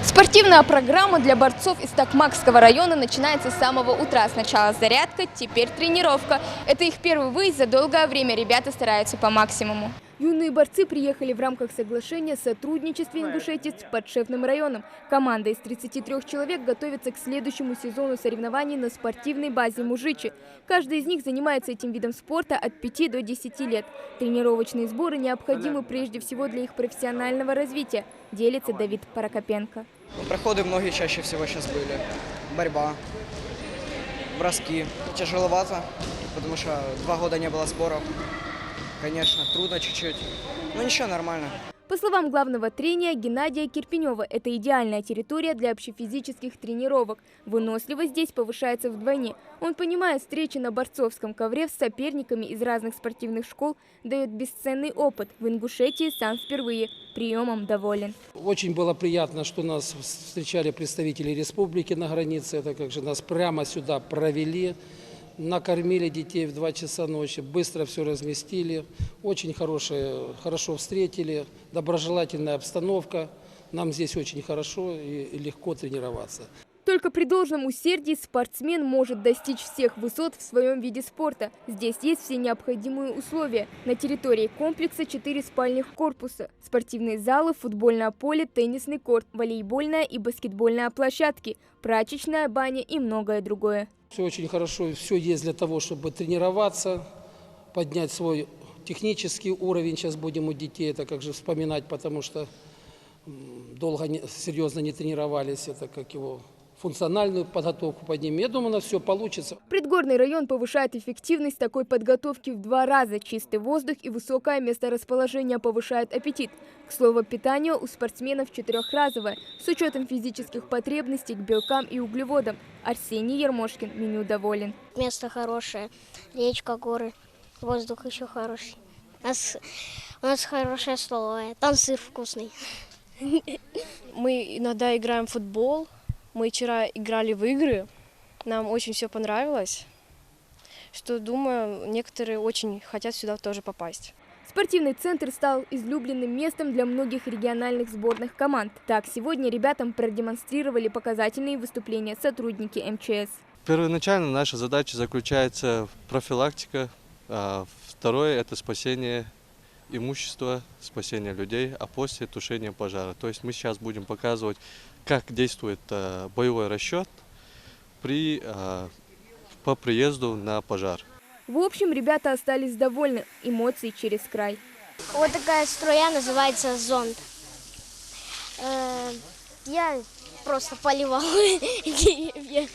Спортивная программа для борцов из Токмакского района начинается с самого утра. Сначала зарядка, теперь тренировка. Это их первый выезд за долгое время. Ребята стараются по максимуму. Юные борцы приехали в рамках соглашения о сотрудничестве Ингушетии с подшефным районом. Команда из 33 человек готовится к следующему сезону соревнований на спортивной базе Мужичи. Каждый из них занимается этим видом спорта от 5 до 10 лет. Тренировочные сборы необходимы прежде всего для их профессионального развития, делится Давид Паракопенко. Проходы многие чаще всего сейчас были. Борьба, броски. Тяжеловато, потому что 2 года не было сборов. Конечно, трудно чуть-чуть, но ничего, нормально. По словам главного тренера Геннадия Кирпенева, это идеальная территория для общефизических тренировок. Выносливость здесь повышается вдвойне. Он понимает, встречи на борцовском ковре с соперниками из разных спортивных школ дает бесценный опыт. В Ингушетии сам впервые. Приемом доволен. Очень было приятно, что нас встречали представители республики на границе. Это как же нас прямо сюда провели. Накормили детей в 2 часа ночи, быстро все разместили, очень хорошо встретили, доброжелательная обстановка. Нам здесь очень хорошо и легко тренироваться. Только при должном усердии спортсмен может достичь всех высот в своем виде спорта. Здесь есть все необходимые условия. На территории комплекса 4 спальных корпуса, спортивные залы, футбольное поле, теннисный корт, волейбольная и баскетбольная площадки, прачечная, баня и многое другое. Все очень хорошо, все есть для того, чтобы тренироваться, поднять свой технический уровень. Сейчас будем у детей это как же вспоминать, потому что долго серьезно не тренировались, это как его функциональную подготовку поднимем. Я думаю, у нас все получится. Предгорный район повышает эффективность такой подготовки в 2 раза. Чистый воздух и высокое месторасположение повышают аппетит. К слову, питание у спортсменов 4-разовое, с учетом физических потребностей к белкам и углеводам. Арсений Ермошкин меню доволен. Место хорошее, речка, горы, воздух еще хороший. У нас хорошая столовая, там сыр вкусный. Мы иногда играем в футбол. Мы вчера играли в игры, нам очень все понравилось, что, думаю, некоторые очень хотят сюда тоже попасть. Спортивный центр стал излюбленным местом для многих региональных сборных команд. Так, сегодня ребятам продемонстрировали показательные выступления сотрудники МЧС. Первоначально наша задача заключается в профилактике, а второе – это спасение имущества, спасение людей, а после тушение пожара. То есть мы сейчас будем показывать, как действует боевой расчет по приезду на пожар. В общем, ребята остались довольны. Эмоции через край. Вот такая струя называется зонд. Я просто поливала деревья.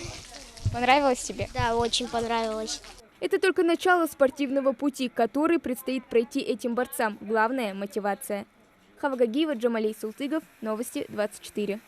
Понравилось тебе? Да, очень понравилось. Это только начало спортивного пути, который предстоит пройти этим борцам. Главное – мотивация. Хавагагиева, Джамалей Султыгов, Новости 24.